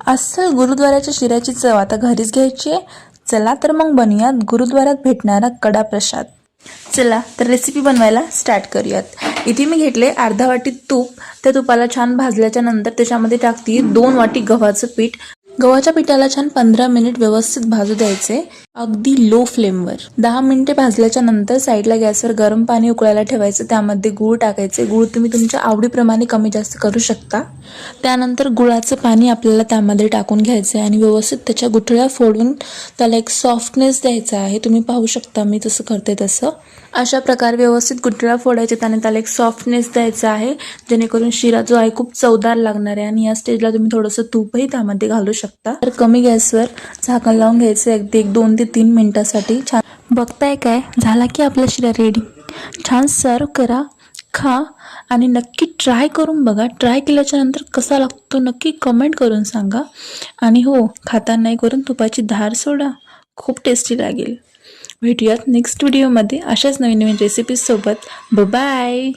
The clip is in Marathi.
अस्सल गुरुद्वाराच्या शिऱ्याची चव आता घरीच घ्यायची आहे। चला तर मग बनवूयात गुरुद्वारात भेटणारा कडा प्रसाद। चला तर रेसिपी बनवायला स्टार्ट करूयात। इथे मी घेतले अर्धा वाटी तूप। त्या तुपाला छान भाजल्याच्या नंतर त्याच्यामध्ये टाकते 2 वाटी गव्हाचं पीठ। गव्हाच्या पिठाला छान 15 मिनिट व्यवस्थित भाजू द्यायचे, अगदी लो फ्लेमवर। 10 मिनिटे भाजल्याच्या नंतर साईडला गॅसवर गरम पाणी उकळायला ठेवायचं। त्यामध्ये गूळ टाकायचे। गूळ तुम्ही तुमच्या आवडीप्रमाणे कमी जास्त करू शकता। त्यानंतर गुळाचं पाणी आपल्याला त्यामध्ये टाकून घ्यायचं आणि व्यवस्थित त्याच्या गुठळ्या फोडून त्याला एक सॉफ्टनेस द्यायचा आहे। तुम्ही पाहू शकता मी तसं करते तसं। अशा प्रकारे व्यवस्थित गुठळ्या फोडायचे आणि त्याला एक सॉफ्टनेस द्यायचा आहे, जेणेकरून शिरा जो आहे खूप चवदार लागणार आहे। आणि या स्टेजला तुम्ही थोडंसं तूपही त्यामध्ये घालू शकता। तर कमी गॅसवर झाकण लावून घ्यायचं अगदी 2 ते 3 मिनिटासाठी। छान बघताय काय झाला की आपला शिरा रेडी। छान सर्व करा, खा आणि नक्की ट्राय करून बघा। ट्राय केल्याच्या नंतर कसा लागतो नक्की कमेंट करून सांगा। आणि हो, खाताना नाही करून तुपाची धार सोडा, खूप टेस्टी लागेल। भेटूयात नेक्स्ट व्हिडिओमध्ये अशाच नवीन नवीन रेसिपीज सोबत। Bye bye.